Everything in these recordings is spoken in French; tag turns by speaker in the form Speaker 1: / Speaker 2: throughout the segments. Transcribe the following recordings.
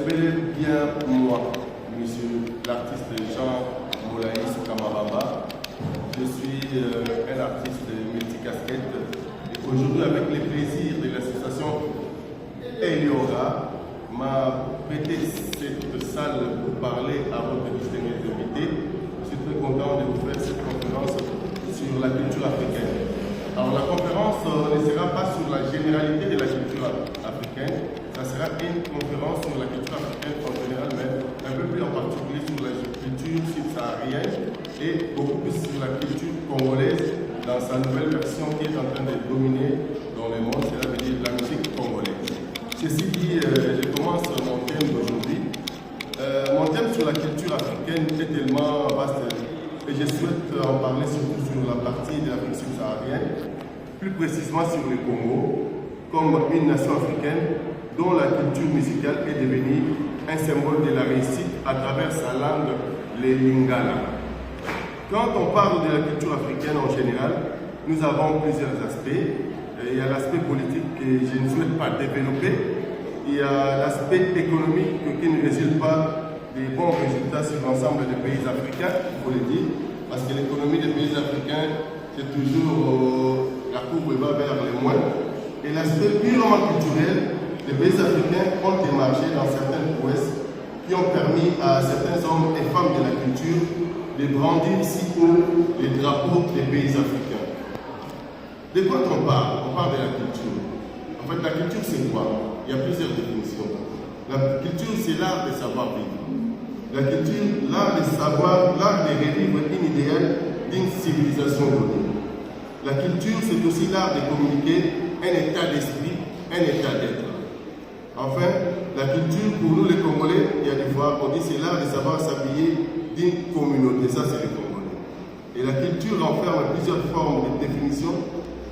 Speaker 1: bel et bien moi, monsieur l'artiste Jean Moulaïs Kamaraba. Je suis un artiste multicasquette. Et aujourd'hui, avec les plaisirs de l'association Eliora, m'a prêté cette salle pour parler à votre distingué invité. Je suis très content de vous faire cette conférence sur la culture africaine. Alors la conférence ne sera pas sur la généralité de la culture africaine, ça sera une conférence sur la culture africaine en général, mais un peu plus en particulier sur la culture subsaharienne et beaucoup plus sur la culture congolaise dans sa nouvelle version qui est en train de dominer dans le monde, cela veut dire la musique congolaise. Ceci dit, je commence mon thème d'aujourd'hui. Mon thème sur la culture africaine est tellement vaste et je souhaite en parler surtout sur la partie de l'Afrique subsaharienne, plus précisément sur le Congo, comme une nation africaine dont la culture musicale est devenue un symbole de la réussite à travers sa langue, le lingala. Quand on parle de la culture africaine en général, nous avons plusieurs aspects. Il y a l'aspect politique que je ne souhaite pas développer. Il y a l'aspect économique qui ne résulte pas des bons résultats sur l'ensemble des pays africains, il faut le dire, parce que l'économie des pays africains, c'est toujours la courbe va vers les moins. Et l'aspect purement culturel, les pays africains ont émergé dans certaines prouesses qui ont permis à certains hommes et femmes de la culture de brandir si haut les drapeaux des pays africains. De quoi on parle? On parle de la culture. En fait, la culture, c'est quoi? Il y a plusieurs définitions. La culture, c'est l'art de savoir vivre. La culture, l'art de savoir, l'art de revivre une idéal d'une civilisation donnée. La culture, c'est aussi l'art de communiquer un état d'esprit, un état d'être. Enfin, la culture, pour nous les Congolais, il y a des fois, on dit c'est l'art de savoir s'habiller d'une communauté. Ça, c'est les Congolais. Et la culture renferme plusieurs formes de définition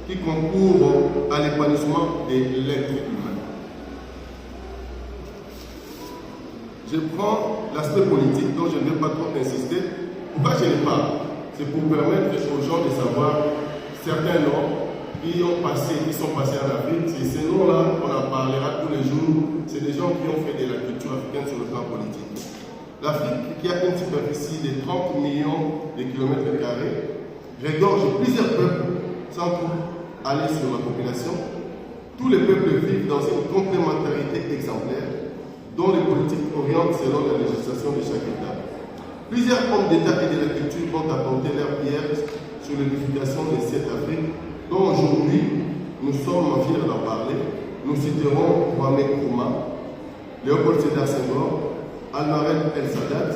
Speaker 1: qui concourent à l'épanouissement de l'être humain. Je prends l'aspect politique dont je ne vais pas trop insister. Pourquoi je n'ai pas? C'est pour permettre aux gens de savoir certains noms qui sont passés en Afrique. C'est ces noms-là qu'on en parlera tous les jours. C'est des gens qui ont fait de la culture africaine sur le plan politique. L'Afrique, qui a une superficie de 30 millions de kilomètres carrés, regorge plusieurs peuples sans aller sur la population. Tous les peuples vivent dans une complémentarité exemplaire dont les politiques orientent selon la législation de chaque État. Plusieurs hommes d'État et de la culture ont apporté leur pierre sur l'édification de cette Afrique, dont aujourd'hui nous sommes fiers d'en parler. Nous citerons Kwame Nkrumah, Léopold Sédar Senghor, Almarel El Sadat,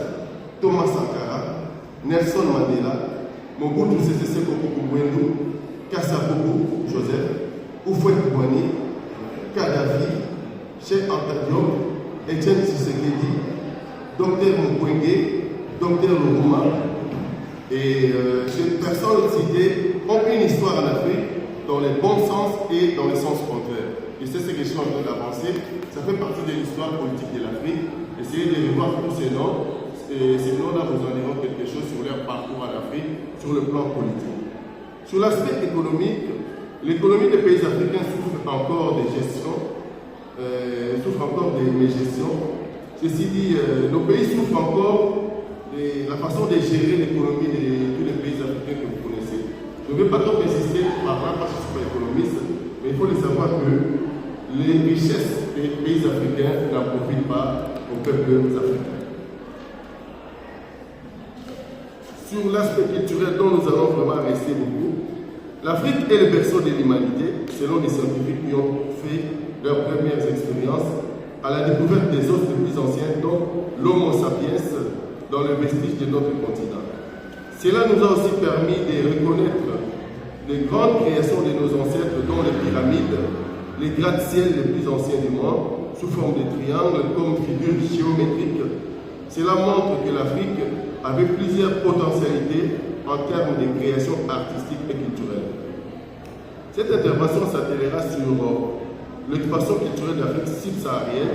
Speaker 1: Thomas Sankara, Nelson Mandela, Mobutu Sese Seko Ngbendu, Kassapopo Joseph, Houphouët-Boigny, Kadhafi, Cheikh Anta Diop, Etienne Tshisekedi, Dr Mukwege, Dr Nkrumah et ces personnes citées ont une histoire en Afrique dans le bon sens et dans le sens contraire. Et c'est ce que je suis en train d'avancer. Ça fait partie de l'histoire politique de l'Afrique. Essayez de revoir tous ces noms. Et ces noms-là vous en diront quelque chose sur leur parcours en Afrique, sur le plan politique. Sur l'aspect économique, l'économie des pays africains souffre encore des gestions. Souffre encore de mes gestions. Ceci dit, nos pays souffrent encore de la façon de gérer l'économie de tous les pays africains que vous connaissez. Je ne vais pas trop insister par rapport parce que je ne suis pas économiste, mais il faut le savoir que les richesses des pays africains n'en profitent pas aux peuples africains. Sur l'aspect culturel dont nous allons vraiment rester beaucoup, l'Afrique est le berceau de l'humanité, selon les scientifiques qui ont fait leurs premières expériences à la découverte des os les plus anciens, dont l'Homo sapiens, dans le vestige de notre continent. Cela nous a aussi permis de reconnaître les grandes créations de nos ancêtres, dont les pyramides, les gratte-ciels les plus anciens du monde, sous forme de triangles comme figures géométriques. Cela montre que l'Afrique avait plusieurs potentialités en termes de création artistique et culturelle. Cette intervention s'attellera sur l'expansion culturelle de l'Afrique subsaharienne,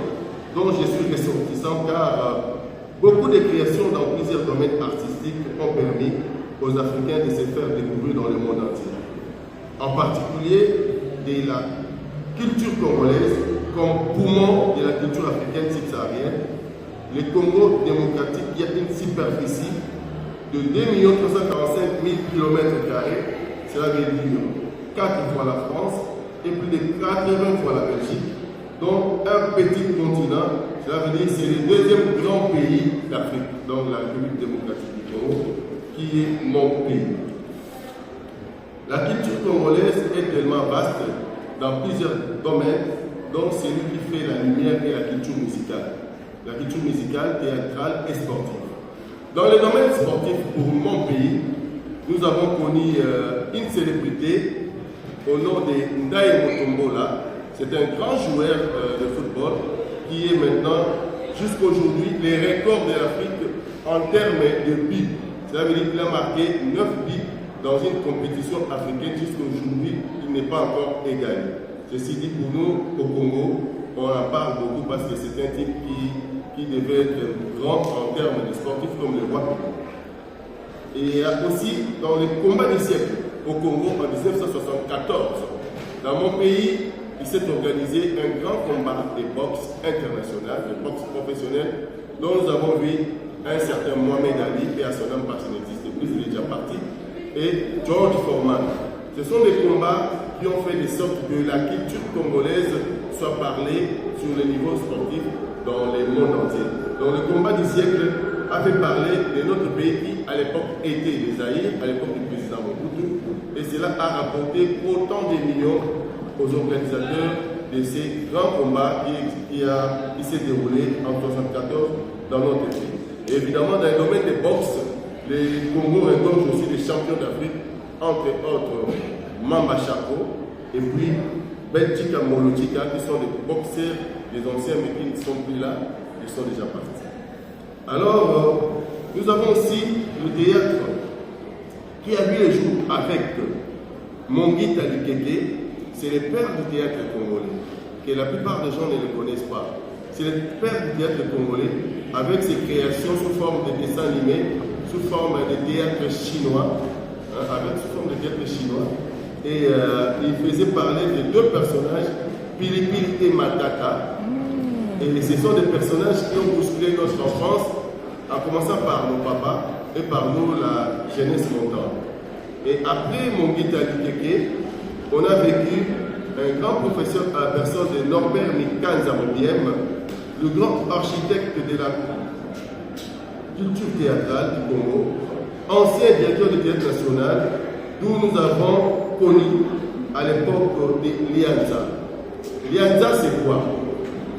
Speaker 1: dont je suis ressortissant car beaucoup de créations dans plusieurs domaines artistiques ont permis aux Africains de se faire découvrir dans le monde entier. En particulier de la culture congolaise comme poumon de la culture africaine. africaine subsaharienne, le Congo démocratique qui a une superficie de 2 345 000 km², cela veut dire 4 fois la France et plus de 80 fois la Belgique, donc un petit continent, cela veut dire que c'est le deuxième grand pays d'Afrique, donc la République démocratique du Congo, qui est mon pays. La culture congolaise est tellement vaste dans plusieurs domaines, donc c'est lui qui fait la lumière et la culture musicale. La culture musicale, théâtrale et sportive. Dans le domaine sportif, pour mon pays, nous avons connu une célébrité au nom de Ndaye Mutombola. C'est un grand joueur de football qui est maintenant, jusqu'aujourd'hui, les records de l'Afrique en termes de buts. Cela veut dire qu'il a marqué 9 buts dans une compétition africaine. Jusqu'aujourd'hui, il n'est pas encore égalé. Ceci dit, pour nous, au Congo, on en parle beaucoup parce que c'est un type qui devait être grand en termes de sportifs comme le roi. Et aussi, dans les combats du siècle, au Congo, en 1974, dans mon pays, il s'est organisé un grand combat de boxe international, de boxe professionnelle, dont nous avons vu un certain Mohamed Ali, et à son âme parce qu'il n'existe plus, il est déjà parti, et George Foreman. Ce sont des combats qui ont fait de sorte que la culture congolaise soit parlée sur le niveau sportif dans le monde entier. Donc le combat du siècle a fait parler de notre pays qui à l'époque était le Zaïre, à l'époque du président Mobutu, et cela a rapporté autant de millions aux organisateurs de ces grands combats qui s'est déroulé en 1974 dans notre pays. Et évidemment, dans le domaine des boxe, les Congo regorge aussi des champions d'Afrique, entre autres Mamba Chako et puis Benchika Molochika, qui sont des boxeurs, des anciens, mais qui ne sont plus là, ils sont déjà partis. Alors, nous avons aussi le théâtre qui a vu le jour avec Mongi Talikeke. C'est le père du théâtre congolais, que la plupart des gens ne le connaissent pas. C'est le père du théâtre congolais, avec ses créations sous forme de dessins animés, sous forme de théâtre chinois, sous forme de théâtre chinois. Et il faisait parler de deux personnages, Pilipili et Matata. Et ce sont des personnages qui ont bousculé notre enfance, en commençant par nos papas et par nous, la jeunesse montante. Et après mon Guitari Keke, on a vécu un grand professeur à la personne de Norbert Mikanza Mobiem, le grand architecte de la culture théâtrale du Congo, ancien directeur du théâtre national, d'où nous avons connu à l'époque de Lianza. Lianza, c'est quoi?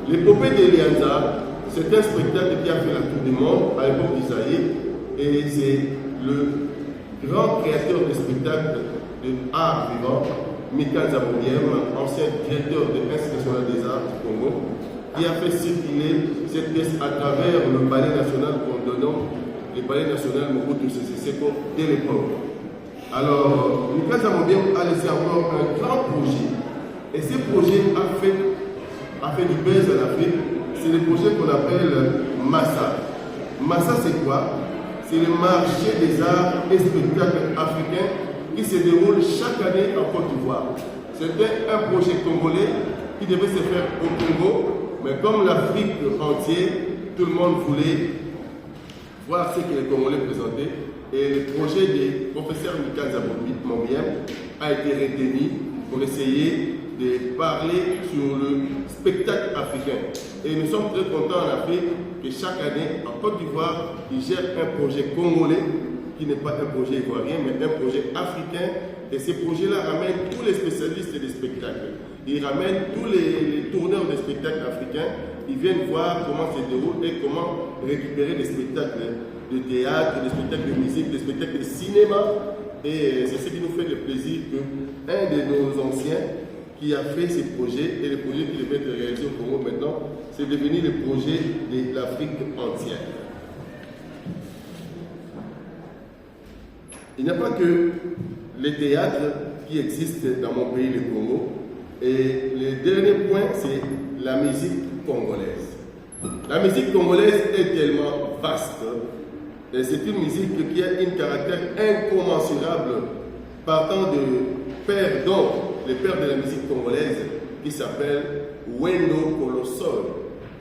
Speaker 1: L'épopée de Lianza, c'est un spectacle qui a fait la tour du monde à l'époque d'Isaïe, et c'est le grand créateur de spectacles de art vivant, Mikanza Mobiem, ancien directeur de l'Institut national des arts du Congo, qui a fait circuler cette pièce à travers le ballet national qu'on donne, le ballet national Mobutu Sese Seko dès l'époque. Alors, Mikanza Mobiem a laissé encore un grand projet, et ce projet a fait du buzz en Afrique. C'est le projet qu'on appelle Massa. Massa, c'est quoi? C'est le marché des arts et spectacles africains qui se déroule chaque année en Côte d'Ivoire. C'était un projet congolais qui devait se faire au Congo, mais comme l'Afrique entière, tout le monde voulait voir ce que les Congolais présentaient. Et le projet du professeur Mikanza Mobiem a été retenu pour essayer de parler sur le spectacle africain. Et nous sommes très contents en Afrique que chaque année, en Côte d'Ivoire, ils gèrent un projet congolais qui n'est pas un projet ivoirien, mais un projet africain. Et ces projets-là ramènent tous les spécialistes des spectacles. Ils ramènent tous les tourneurs de spectacles africains. Ils viennent voir comment se déroule et comment récupérer des spectacles de théâtre, des spectacles de musique, des spectacles de cinéma. Et c'est ce qui nous fait le plaisir qu'un de nos anciens qui a fait ces projets, et les projets qui devaient être réalisés au Congo maintenant, c'est devenu le projet de l'Afrique entière. Il n'y a pas que les théâtres qui existent dans mon pays, le Congo. Et le dernier point, c'est la musique congolaise. La musique congolaise est tellement vaste. Et c'est une musique qui a un caractère incommensurable partant de père, donc le père de la musique congolaise, qui s'appelle Wendo Colossol.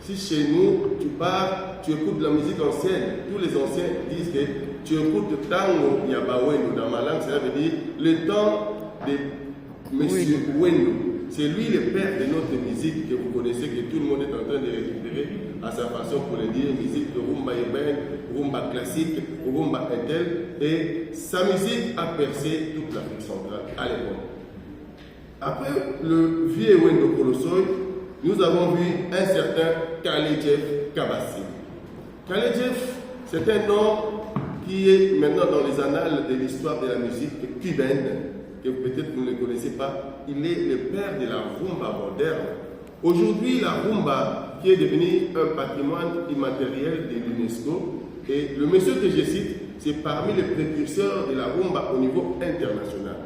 Speaker 1: Si chez nous, tu pars, tu écoutes de la musique ancienne, tous les anciens disent que tu écoutes Tango Yabawendo dans ma langue, cela veut dire le temps de Monsieur Wendo. C'est lui le père de notre musique que vous connaissez, que tout le monde est en train de récupérer à sa façon pour le dire, musique de rumba urbaine, rumba classique, rumba intel. Et sa musique a percé toute l'Afrique centrale à l'époque. Après le vieux Wendo Kolosoi, nous avons vu un certain Khaled Kabassi. Khaled, c'est un nom qui est maintenant dans les annales de l'histoire de la musique cubaine, que peut-être vous ne le connaissez pas. Il est le père de la rumba moderne. Aujourd'hui, la rumba, qui est devenue un patrimoine immatériel de l'UNESCO, et le monsieur que je cite, c'est parmi les précurseurs de la rumba au niveau international.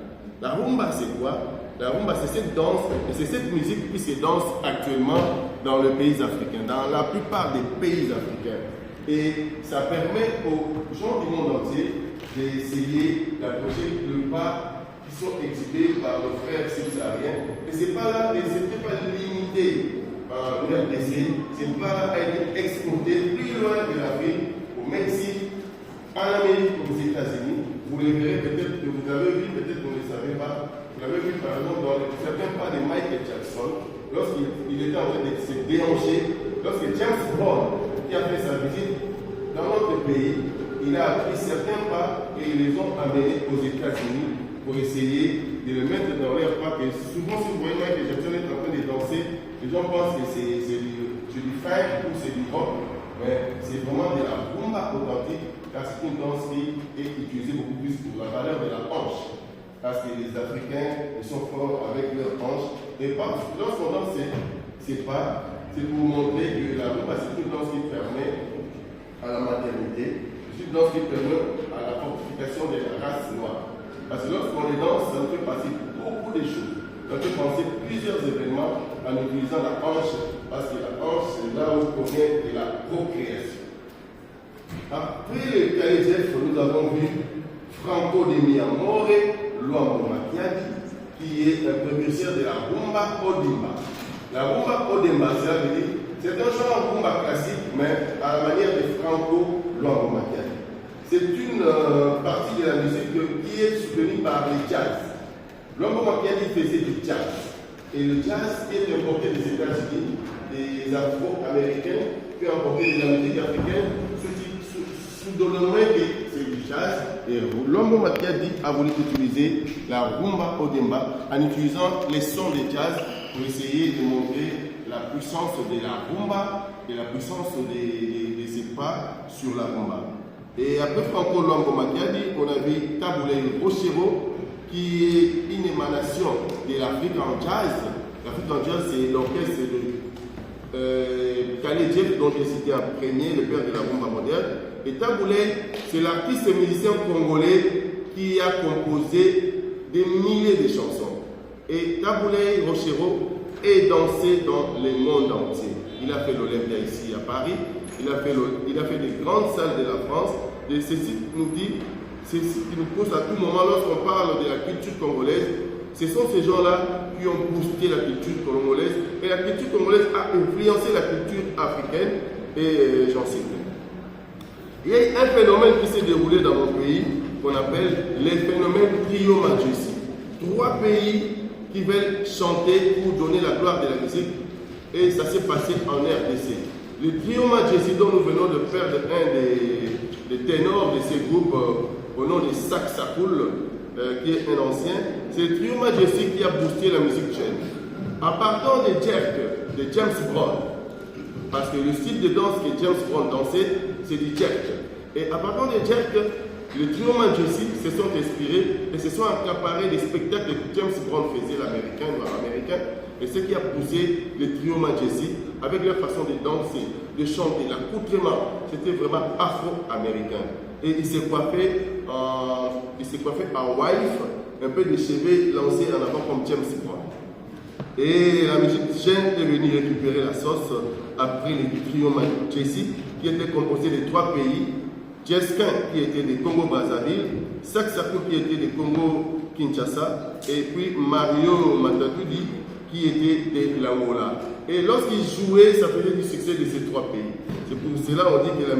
Speaker 1: La rumba, c'est quoi? La rumba, c'est cette danse, et c'est cette musique qui se danse actuellement dans les pays africains, dans la plupart des pays africains. Et ça permet aux gens du monde entier d'essayer d'approcher le pas qui sont exhibés par nos frères subsahariens. Et ce n'est pas limité par l'RDC, ce n'est pas être exporté plus loin de l'Afrique, au Mexique, en Amérique, aux États-Unis. Vous le verrez peut-être que vous avez vu, peut-être que vous ne le savez pas. Vous l'avez vu par exemple dans certains pas de Michael Jackson, lorsqu'il était en train de se déhancher, lorsque James Brown, qui a fait sa visite dans notre pays, il a appris certains pas et ils les ont amenés aux États-Unis pour essayer de le mettre dans leur pas. Et souvent, si vous voyez Michael Jackson est en train de danser, les gens pensent que c'est du funk ou c'est du rock, mais c'est vraiment de la rumba authentique, car c'est une danse qui est utilisée beaucoup plus pour la valeur de la hanche. Parce que les Africains, ils sont forts avec leurs hanches. Et lorsqu'on danse, c'est pour montrer que la rumba, c'est une danse qui permet à la maternité, c'est une danse qui permet à la fortification de la race noire. Parce que lorsqu'on les danse, ça nous fait passer beaucoup de choses. Ça nous fait penser plusieurs événements en utilisant la hanche, parce que la hanche, c'est là où provient de la procréation. Après le Khaled, nous avons vu Franco de Miamore, Luambo Makiadi, qui est un précurseur de la rumba Odimba. La rumba Odimba, ça veut dire, c'est un genre de rumba classique, mais à la manière de Franco Luambo Makiadi. C'est une partie de la musique qui est soutenue par le jazz. Luambo Makiadi faisait du jazz. Et le jazz qui est importé des États-Unis, des Afro-Américains, qui ont importé de la musique africaine, sous le nom que c'est du jazz. Et Luambo Makiadi a voulu utiliser la rumba Odimba en utilisant les sons de jazz pour essayer de montrer la puissance de la rumba et la puissance de ses pas sur la rumba. Et après Franco Luambo Makiadi, on a vu Taboulé Rochero, qui est une émanation de l'Afrique en jazz. L'Afrique en jazz, c'est l'orchestre de Khaled, dont j'ai cité en premier, le père de la rumba moderne. Et Taboulé, c'est l'artiste et musicien congolais qui a composé des milliers de chansons. Et Taboulé Rochero est dansé dans le monde entier. Il a fait l'Olympia ici à Paris. Il a fait des grandes salles de la France. Et ceci nous dit, c'est ce qui nous pousse à tout moment lorsqu'on parle de la culture congolaise. Ce sont ces gens-là qui ont boosté la culture congolaise. Et la culture congolaise a influencé la culture africaine. Et j'en cite. Il y a un phénomène qui s'est déroulé dans mon pays qu'on appelle les phénomènes Trio Majesty. 3 pays qui veulent chanter pour donner la gloire de la musique. Et ça s'est passé en RDC. Le Trio Majesty dont nous venons de perdre un des ténors de ces groupes au nom de Saxapoul, qui est un ancien, c'est le Trio Majesty qui a boosté la musique jeune. À partir des jerks de James Brown, parce que le style de danse que James Brown dansait, c'est du jerk. Et à partir des jerks, le Trio Majesty se sont inspirés et se sont accaparés des spectacles que James Brown faisait, l'américain, nord-américain. Et ce qui a poussé le Trio Majesty avec leur façon de danser, de chanter, l'accoutrement, c'était vraiment afro-américain. Et il s'est coiffé en wife, un peu de cheveux lancés en avant comme James Brown. Et la musique jeune est venue récupérer la sauce après le Trio Majesty, qui était composé de 3 pays. Jeskin, qui était de Congo-Brazzaville, Saxapo, qui était de Congo-Kinshasa, et puis Mario Matatoudi, qui était de l'Angola. Et lorsqu'ils jouaient, ça faisait du succès de ces trois pays. C'est pour cela qu'on dit que la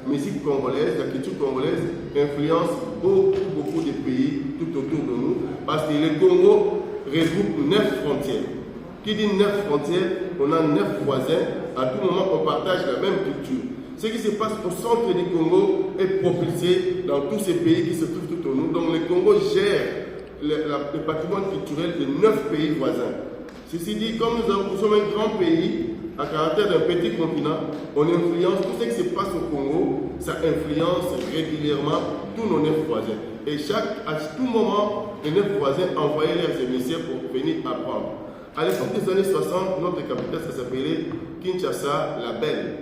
Speaker 1: musique congolaise, la culture congolaise influence beaucoup de pays tout autour de nous. Parce que le Congo regroupe 9 frontières. Qui dit 9 frontières, on a 9 voisins. À tout moment, on partage la même culture. Ce qui se passe au centre du Congo est propulsé dans tous ces pays qui se trouvent tout autour de nous. Donc le Congo gère le patrimoine culturel de 9 pays voisins. Ceci dit, comme nous sommes un grand pays, à caractère d'un petit continent, on influence tout ce qui se passe au Congo, ça influence régulièrement tous nos 9 voisins. Et à tout moment, les 9 voisins envoyaient leurs émissaires pour venir apprendre. À l'époque des années 60, notre capitale, ça s'appelait Kinshasa la Belle.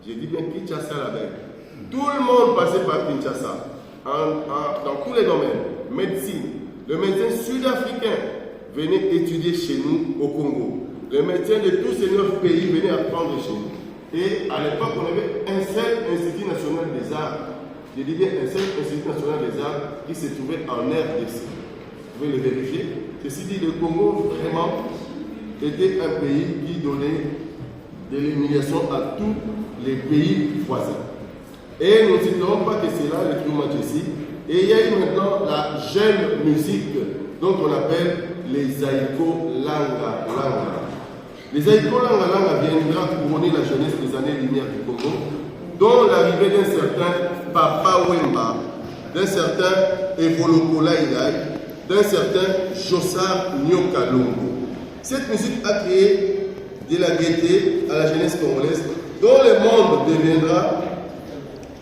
Speaker 1: J'ai dit bien Kinshasa la Belle. Tout le monde passait par Kinshasa, dans tous les domaines. Médecine. Le médecin sud-africain venait étudier chez nous au Congo. Les médecins de tous ces 9 pays venaient apprendre chez nous. Et à l'époque, on avait un seul Institut national des arts. Je dis bien un seul Institut national des arts qui se trouvait en RDC. Vous pouvez le vérifier. Ceci dit, le Congo, vraiment, était un pays qui donnait de l'humiliation à tous les pays voisins. Et nous n'ignorons pas que c'est là le True Majesty. Et il y a eu maintenant la jeune musique, dont on appelle les Aïko Langa Langa. Les Aïko Langa Langa viendra couronner la jeunesse des années-lumière du Congo, dont l'arrivée d'un certain Papa Wemba, d'un certain Evoloko Laïlaï, d'un certain Jossar Nyokalongo. Cette musique a créé de la gaieté à la jeunesse congolaise, dont le monde deviendra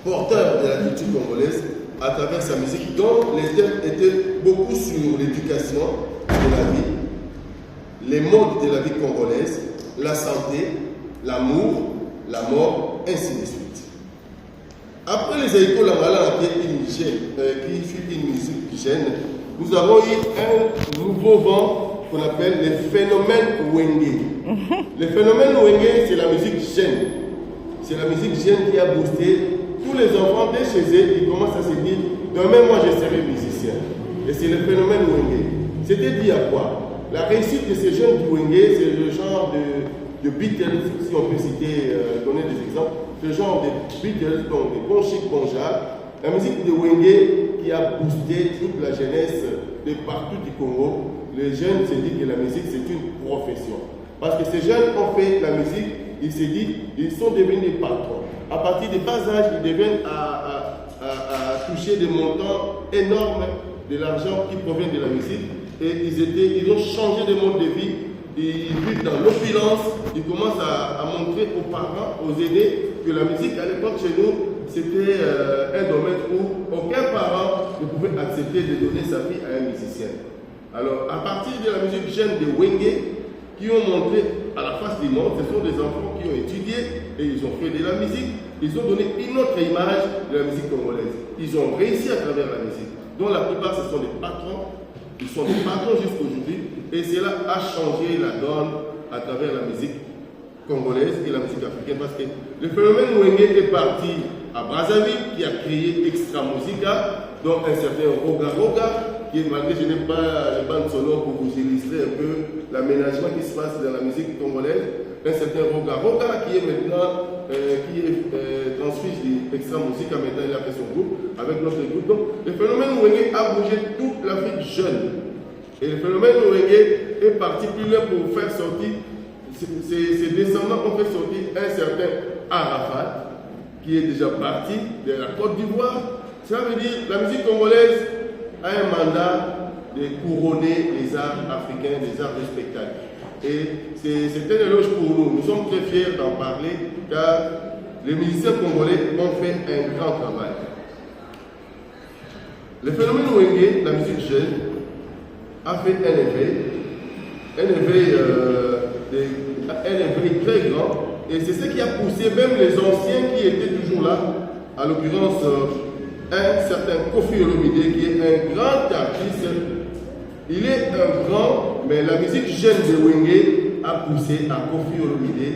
Speaker 1: porteur de la culture congolaise à travers sa musique, dont les thèmes étaient beaucoup sur l'éducation de la vie, les modes de la vie congolaise, la santé, l'amour, la mort, ainsi de suite. Après les Aïko Langa qui fut une musique gêne, nous avons eu un nouveau vent qu'on appelle les phénomènes Wenge. Les phénomènes Wenge, c'est la musique gêne. C'est la musique gêne qui a boosté tous les enfants dès chez eux. Ils commencent à se dire, demain moi je serai musicien. Et c'est le phénomène Wenge. C'était dit à quoi? La réussite de ces jeunes du Wenge, c'est le genre de Beatles, si on peut citer, donner des exemples. Ce genre de Beatles, donc de Bon Chic, Bon Jar. La musique de Wenge qui a boosté toute la jeunesse de partout du Congo. Les jeunes se disent que la musique c'est une profession. Parce que ces jeunes ont fait la musique, ils se disent, ils sont devenus des patrons. À partir des bas âges, ils deviennent à toucher des montants énormes de l'argent qui provient de la musique. Et ils ont changé de mode de vie. Ils vivent dans l'opulence. Ils commencent à montrer aux parents, aux aînés, que la musique à l'époque chez nous, c'était un domaine où aucun parent ne pouvait accepter de donner sa fille à un musicien. Alors, à partir de la musique jeune des Wenge, qui ont montré à la face du monde, ce sont des enfants qui ont étudié et ils ont fait de la musique. Ils ont donné une autre image de la musique congolaise. Ils ont réussi à travers la musique. Donc la plupart, ce sont des patrons. Ils sont des patrons jusqu'aujourd'hui. Et cela a changé la donne à travers la musique congolaise et la musique africaine. Parce que le phénomène Wenge est parti à Brazzaville, qui a créé Extra Musica, donc un certain Roga Roga, qui est, malgré que je n'ai pas les bandes sonores pour vous illustrer un peu l'aménagement qui se passe dans la musique congolaise, un certain Roga Roga qui est maintenant, transfuge d'Extra Musica, maintenant il a fait son groupe avec notre groupe. Donc le phénomène Wenge a bougé toute l'Afrique jeune. Et le phénomène Wenge est parti plus loin pour faire sortir, ses descendants ont fait sortir un certain Arafat, qui est déjà parti de la Côte d'Ivoire. Ça veut dire que la musique congolaise a un mandat de couronner les arts africains, les arts du spectacle. Et c'est un éloge pour nous. Nous sommes très fiers d'en parler car les musiciens congolais ont fait un grand travail. Le phénomène Wenge, la musique jeune, a fait un éveil très grand. Et c'est ce qui a poussé même les anciens qui étaient toujours là, à l'occurrence un certain Kofi Olomide qui est un grand artiste. Il est un grand, mais la musique jeune de Wenge a poussé à Kofi Olomide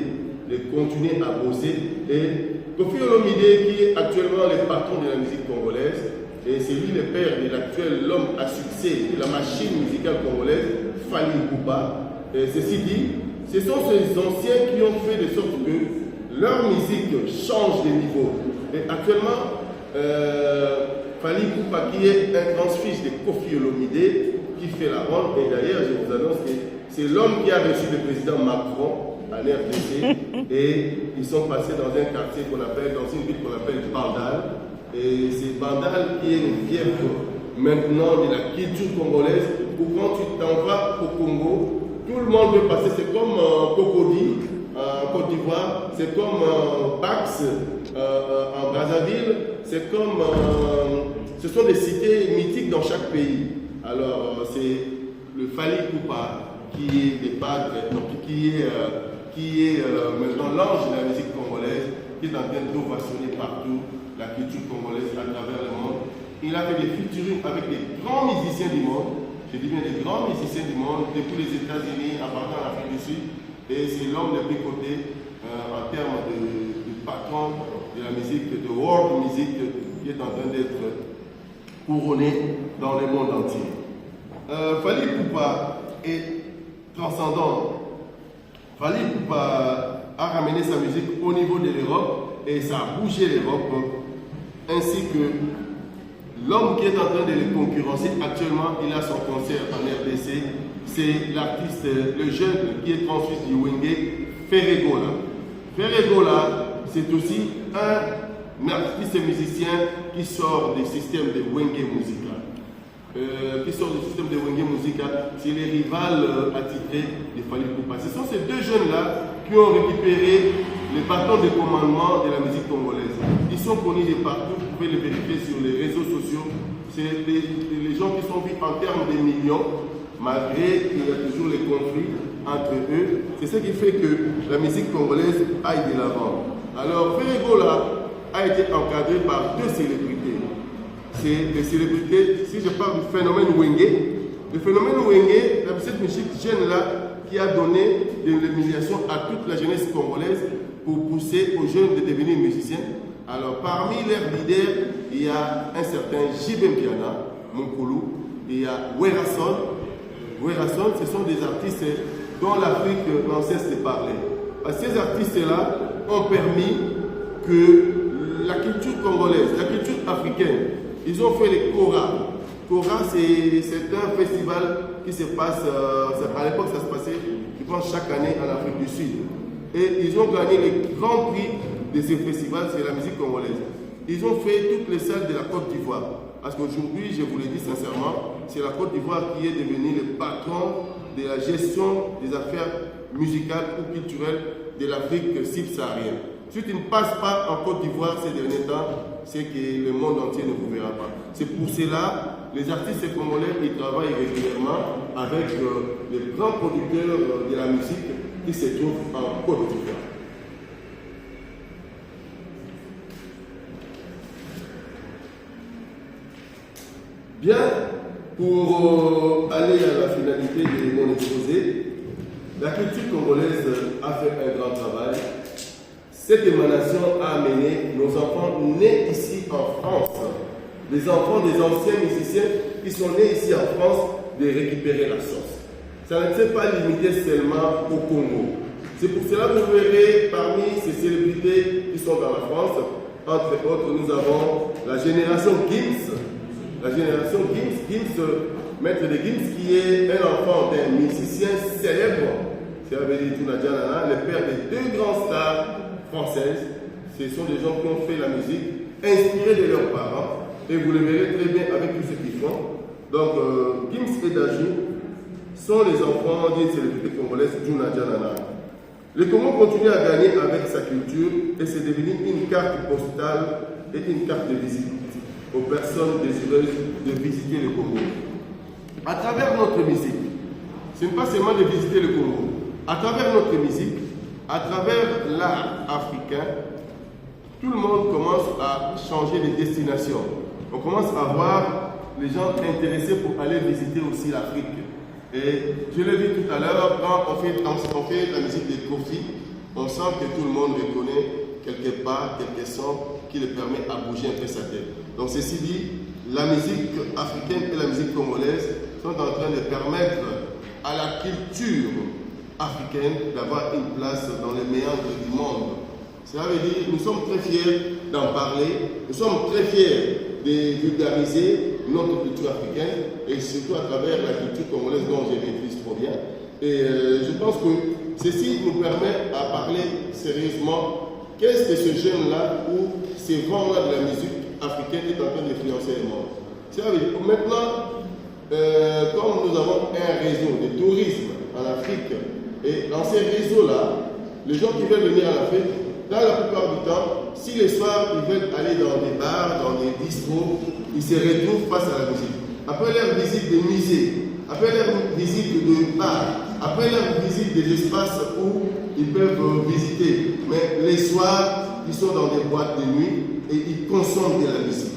Speaker 1: de continuer à bosser. Et Kofi Olomide qui est actuellement le patron de la musique congolaise, et c'est lui le père de l'actuel l'homme à succès de la machine musicale congolaise, Fally Ipupa. Ceci dit, Ce sont ces anciens qui ont fait de sorte que leur musique change de niveau. Et actuellement, Fally Ipupa, qui est un transfige de Koffi Olomide, qui fait la ronde. Et d'ailleurs, je vous annonce que c'est l'homme qui a reçu le président Macron en RDC. Et ils sont passés dans un quartier qu'on appelle, dans une ville qu'on appelle Bandal. Et c'est Bandal qui est une fièvre maintenant de la culture congolaise. Où quand tu t'en vas au Congo, tout le monde veut passer. C'est comme Cocody en Côte d'Ivoire, c'est comme Bax en Brazzaville, c'est comme ce sont des cités mythiques dans chaque pays. Alors c'est le Fally Ipupa qui est des padres, qui est maintenant l'ange de la musique congolaise, qui est en train d'ovationner partout la culture congolaise à travers le monde. Il a fait des featuring avec des grands musiciens du monde. Je dis bien des grands musiciens du monde, depuis les États-Unis, en partant en Afrique du Sud. Et c'est l'homme le plus coté en termes de patron de la musique, de world music, qui est en train d'être couronné dans le monde entier. Fally Ipupa est transcendant. Fally Ipupa a ramené sa musique au niveau de l'Europe et ça a bougé l'Europe, ainsi que l'homme qui est en train de le concurrencer actuellement, il a son concert en RDC, c'est l'artiste, le jeune qui est transfuse du Wenge, Ferregola. Ferregola, c'est aussi un artiste musicien qui sort du système de Wenge musical. C'est les rivales attitrés de Fally Ipupa. Ce sont ces deux jeunes-là qui ont récupéré les bâtons de commandement de la musique congolaise. Ils sont connus de partout, vous pouvez les vérifier sur les réseaux sociaux. C'est les gens qui sont vus en termes de millions, malgré qu'il y a toujours les conflits entre eux. C'est ce qui fait que la musique congolaise aille de l'avant. Alors, Ferregola a été encadré par deux célébrités. C'est des célébrités, si je parle du phénomène Wenge, le phénomène Wenge, cette musique jeune-là, qui a donné de l'humiliation à toute la jeunesse congolaise pour pousser aux jeunes de devenir musiciens. Alors, parmi leurs leaders, il y a un certain J.B. Mpiana, Monkolo, il y a Werason. Werason, ce sont des artistes dont l'Afrique n'en cesse de parler. Ces artistes-là ont permis que la culture congolaise, la culture africaine, ils ont fait les Kora. Kora, c'est un festival qui se passe, à l'époque ça se passait, je pense, chaque année en Afrique du Sud. Et ils ont gagné les grands prix de ces festivals, c'est la musique congolaise. Ils ont fait toutes les salles de la Côte d'Ivoire. Parce qu'aujourd'hui, je vous le dis sincèrement, c'est la Côte d'Ivoire qui est devenue le patron de la gestion des affaires musicales ou culturelles de l'Afrique subsaharienne. Si tu ne passes pas en Côte d'Ivoire ces derniers temps, c'est que le monde entier ne vous verra pas. C'est pour cela, les artistes congolais, ils travaillent régulièrement avec les grands producteurs de la musique qui se trouvent en Côte d'Ivoire. Bien, pour aller à la finalité de mon exposé, la culture congolaise a fait un grand travail. Cette émanation a amené nos enfants nés ici en France, les enfants des anciens musiciens qui sont nés ici en France, de récupérer la sauce. Ça ne s'est pas limité seulement au Congo. C'est pour cela que vous verrez parmi ces célébrités qui sont dans la France, entre autres, nous avons la génération Gims. La génération Gims, maître de Gims, qui est un enfant d'un musicien célèbre, c'est Abedi Tounadjanana, le père de deux grandes stars françaises. Ce sont des gens qui ont fait la musique, inspirés de leurs parents, et vous le verrez très bien avec tout ce qu'ils font. Donc, Gims et Dajou sont les enfants d'une célébrité congolaise, Tounadjanana. Le Congo continue à gagner avec sa culture et c'est devenu une carte postale et une carte de visite aux personnes désireuses de visiter le Congo. À travers notre musique, ce n'est pas seulement de visiter le Congo. À travers notre musique, à travers l'art africain, tout le monde commence à changer de destination. On commence à voir les gens intéressés pour aller visiter aussi l'Afrique. Et je l'ai vu tout à l'heure, quand on fait la musique de Koffi, on sent que tout le monde reconnaît quelque part, quelques sons qui le permettent à bouger un peu sa tête. Donc ceci dit, la musique africaine et la musique congolaise sont en train de permettre à la culture africaine d'avoir une place dans les méandres du monde. Cela veut dire que nous sommes très fiers d'en parler, nous sommes très fiers de vulgariser notre culture africaine et surtout à travers la culture congolaise dont je maîtrise trop bien. Et je pense que ceci nous permet à parler sérieusement. Qu'est-ce que ce jeune-là ou ces vents-là de la musique africaine est en train d'influencer le monde? Cela veut dire que maintenant, comme nous avons un réseau de tourisme en Afrique, et dans ces réseaux-là, les gens qui veulent venir en Afrique, dans la plupart du temps, si le soir ils veulent aller dans des bars, dans des discos, ils se retrouvent face à la musique. Après leur visite des musées, après leur visite de bars, après leur visite des espaces où ils peuvent visiter, mais les soirs, ils sont dans des boîtes de nuit et ils consomment de la musique.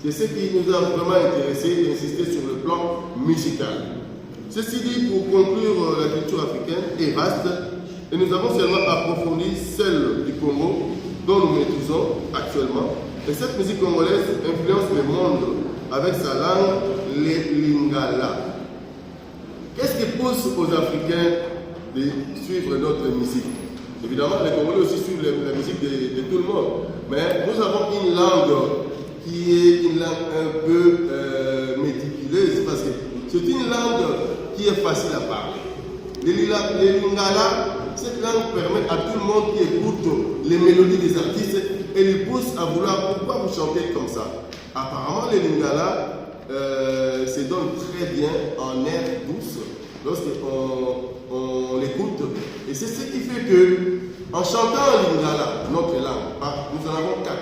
Speaker 1: C'est ce qui nous a vraiment intéressé d'insister sur le plan musical. Ceci dit, pour conclure, la culture africaine est vaste et nous avons seulement approfondi celle du Congo dont nous maîtrisons actuellement. Et cette musique congolaise influence le monde avec sa langue, le lingala. Qu'est-ce qui pousse aux Africains de suivre notre musique? Évidemment, les Congolais aussi suivent la musique de tout le monde. Mais nous avons une langue qui est une langue un peu méticuleuse parce que c'est une langue qui est facile à parler. Le lingala, cette langue permet à tout le monde qui écoute les mélodies des artistes et les pousse à vouloir pourquoi vous chantez comme ça. Apparemment, le lingala se donne très bien en air douce lorsqu'on l'écoute. Et c'est ce qui fait que, en chantant le lingala, notre langue, nous en avons 4.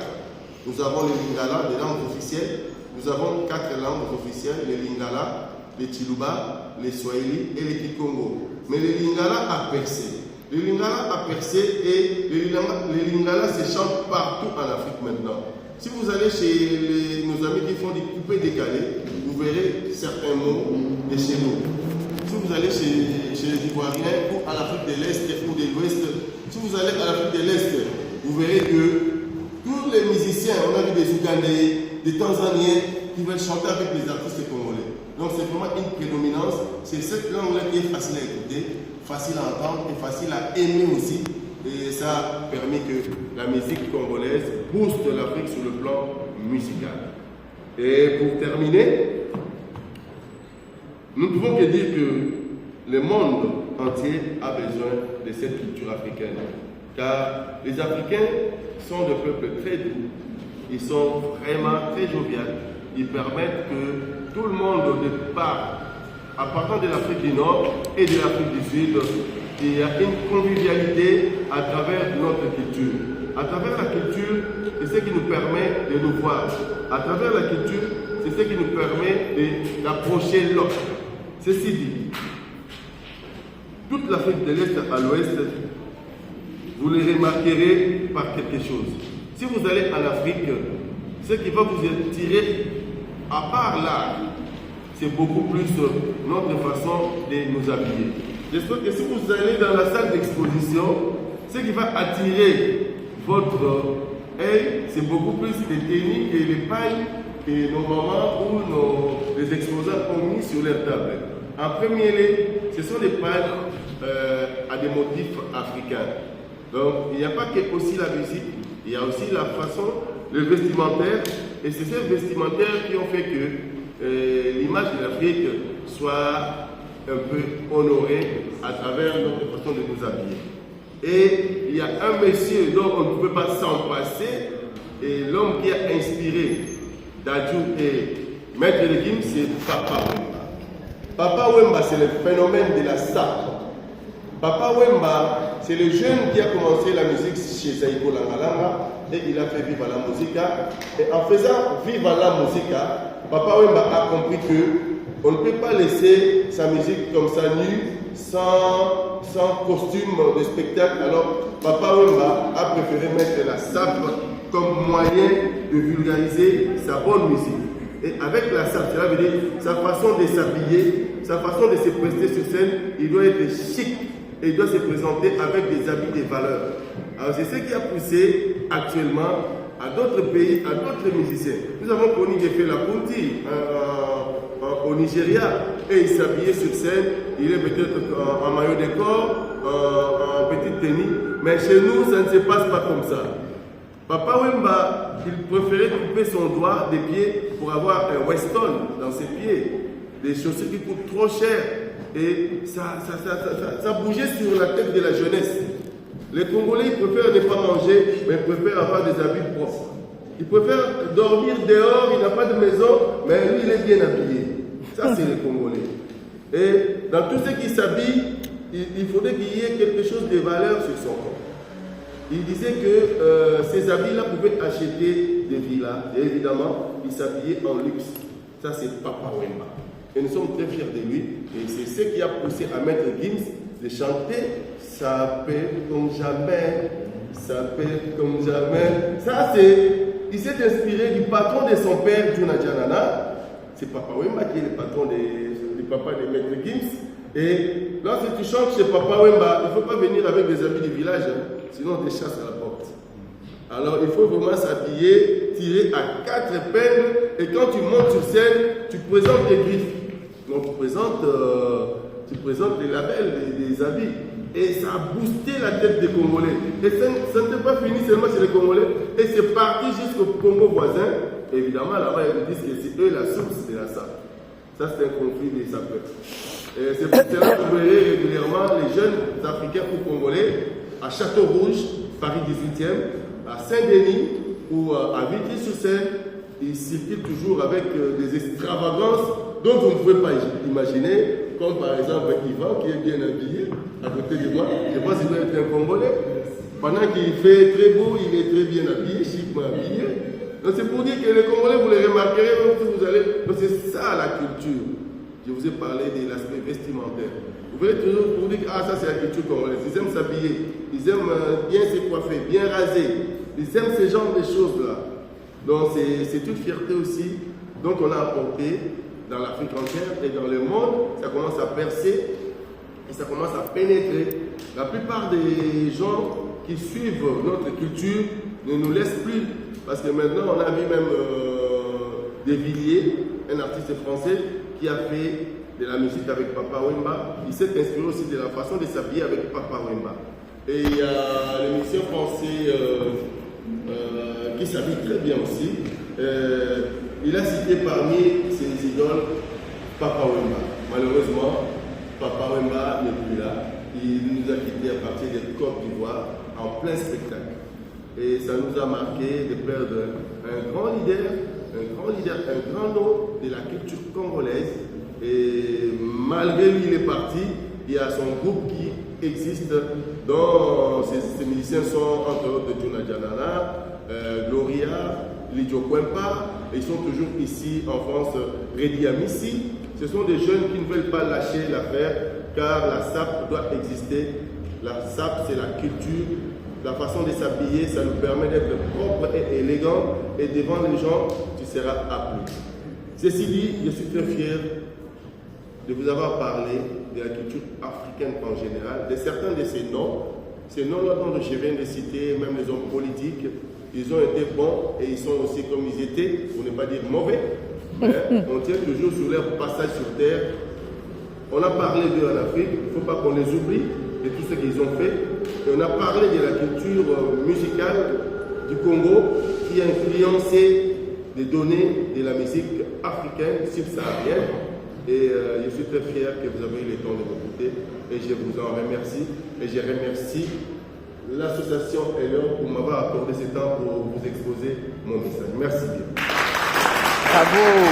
Speaker 1: Nous avons le lingala, les langues officielles. Nous avons 4 langues officielles, le lingala, le chiluba, le swahili et le kikongo. Mais le lingala a percé. Le lingala a percé et le lingala se chante partout en Afrique maintenant. Si vous allez chez nos amis qui font des coupés décalés, vous verrez certains mots de chez nous. Si vous allez chez les Ivoiriens ou à l'Afrique de l'Est ou de l'Ouest, si vous allez à l'Afrique de l'Est, vous verrez que tous les musiciens, on a vu des Ougandais, des Tanzaniens qui veulent chanter avec les artistes congolais. Donc c'est vraiment une prédominance. C'est cette langue-là qui est facile à écouter, facile à entendre et facile à aimer aussi. Et ça permet que la musique congolaise booste l'Afrique sur le plan musical. Et pour terminer, nous ne pouvons que dire que le monde entier a besoin de cette culture africaine. Car les Africains sont des peuples très doux, ils sont vraiment très joviaux, ils permettent que tout le monde de part, à partir de l'Afrique du Nord et de l'Afrique du Sud, il y a une convivialité à travers notre culture. À travers la culture, c'est ce qui nous permet de nous voir. À travers la culture, c'est ce qui nous permet d'approcher l'autre. Ceci dit, toute l'Afrique de l'Est à l'Ouest, vous le remarquerez par quelque chose. Si vous allez en Afrique, ce qui va vous attirer, à part l'art, c'est beaucoup plus notre façon de nous habiller. J'espère que si vous allez dans la salle d'exposition, ce qui va attirer votre œil, c'est beaucoup plus les tenues et les pailles que nos mamans ou les exposants ont mis sur leur table. En premier lieu, ce sont des pailles à des motifs africains. Donc, il n'y a pas que aussi la musique, il y a aussi la façon, le vestimentaire, et c'est ces vestimentaires qui ont fait que l'image de l'Afrique soit un peu honorée à travers notre façon de nous habiller. Et il y a un monsieur dont on ne peut pas s'en passer, et l'homme qui a inspiré Dadju et Maître Leguim, c'est Papa Wemba. Papa Wemba, c'est le phénomène de la sape. Papa Wemba, c'est le jeune qui a commencé la musique chez Zaïko Langalanga et il a fait vivre la musique. Et en faisant vivre la musique, Papa Wemba a compris qu'on ne peut pas laisser sa musique comme ça nue, sans costume de spectacle. Alors Papa Wemba a préféré mettre la sape comme moyen de vulgariser sa bonne musique. Et avec la sape, cela veut dire sa façon de s'habiller, sa façon de se prester sur scène, il doit être chic. Et il doit se présenter avec des habits de valeur. Alors c'est ce qui a poussé actuellement à d'autres pays, à d'autres musiciens. Nous avons connu des Fela Kuti au Nigeria et il s'habillait sur scène, il est peut-être en maillot de corps, en petite tenue, mais chez nous ça ne se passe pas comme ça. Papa Wemba, il préférait couper son doigt des pieds pour avoir un Weston dans ses pieds, des chaussures qui coûtent trop cher et ça bougeait sur la tête de la jeunesse. Les Congolais ils préfèrent ne pas manger, mais ils préfèrent avoir des habits propres. Ils préfèrent dormir dehors, il n'a pas de maison, mais lui il est bien habillé. Ça c'est les Congolais. Et dans tout ce qui s'habille, il faudrait qu'il y ait quelque chose de valeur sur son corps. Il disait que ces habits-là pouvaient acheter des villas. Et évidemment, il s'habillait en luxe. Ça, c'est Papa Wemba. Et nous sommes très fiers de lui. Et c'est ce qui a poussé à Maître Gims de chanter « Ça paie comme jamais, ça paie comme jamais ». Ça, il s'est inspiré du patron de son père, Juna Janana. C'est Papa Wemba qui est le patron du papa de Maître Gims. Et lorsque tu chantes chez Papa Wemba, il ne faut pas venir avec des habits du village, hein, sinon on te chasse à la porte. Alors il faut vraiment s'habiller, tirer à 4 épingles, et quand tu montes sur scène, tu présentes des griffes. Donc tu présentes les labels, des habits. Et ça a boosté la tête des Congolais. Et ça n'était pas fini seulement chez les Congolais, et c'est parti jusqu'au Congo voisin. Et évidemment, là-bas, ils disent que c'est eux la source de la sape. Ça, c'est un conflit des sapeurs. Et c'est pour cela que vous verrez régulièrement les jeunes Africains ou Congolais à Château-Rouge, Paris 18e, à Saint-Denis ou à Vitry-sur-Seine. Ils circulent toujours avec des extravagances dont vous ne pouvez pas imaginer, comme par exemple Yvan qui est bien habillé à côté de moi. Je pense qu'il doit être un Congolais. Pendant qu'il fait très beau, il est très bien habillé, chiquement habillé. Donc c'est pour dire que les Congolais, vous les remarquerez même si vous allez. Donc c'est ça la culture. Je vous ai parlé de l'aspect vestimentaire. Vous verrez toujours pour dire que ça c'est la culture congolaise. Ils aiment s'habiller, ils aiment bien se coiffer, bien raser. Ils aiment ce genre de choses-là. Donc c'est toute fierté aussi. Donc on a apporté dans l'Afrique entière et dans le monde, ça commence à percer et ça commence à pénétrer. La plupart des gens qui suivent notre culture ne nous laissent plus. Parce que maintenant on a vu même des Villiers, un artiste français, qui a fait de la musique avec Papa Wemba. Il s'est inspiré aussi de la façon de s'habiller avec Papa Wemba. Et il y a le musicien français qui s'habille très bien aussi. Il a cité parmi ses idoles Papa Wemba. Malheureusement, Papa Wemba n'est plus là. Il nous a quittés à partir de Côte d'Ivoire en plein spectacle. Et ça nous a marqué de perdre un grand leader, un grand nom de la culture congolaise. Et malgré lui, il est parti. Il y a son groupe qui existe, dont ces musiciens sont entre autres Juna Janana, Gloria, Lidjo Kwempa. Ils sont toujours ici en France, Redi Amissi. Ce sont des jeunes qui ne veulent pas lâcher l'affaire, car la SAP doit exister. La SAP, c'est la culture. La façon de s'habiller, ça nous permet d'être propre et élégant, et devant les gens, tu seras applaudi. Ceci dit, je suis très fier de vous avoir parlé de la culture africaine en général, de certains de ces noms-là dont je viens de citer, même les hommes politiques, ils ont été bons et ils sont aussi comme ils étaient, pour ne pas dire mauvais. On tient toujours sur leur passage sur terre. On a parlé d'eux en Afrique, il ne faut pas qu'on les oublie de tout ce qu'ils ont fait. Et on a parlé de la culture musicale du Congo qui a influencé les données de la musique africaine subsaharienne. Et je suis très fier que vous avez eu le temps de m'écouter et je vous en remercie. Et je remercie l'association Elion pour m'avoir accordé ce temps pour vous exposer mon message. Merci bien.
Speaker 2: Bravo.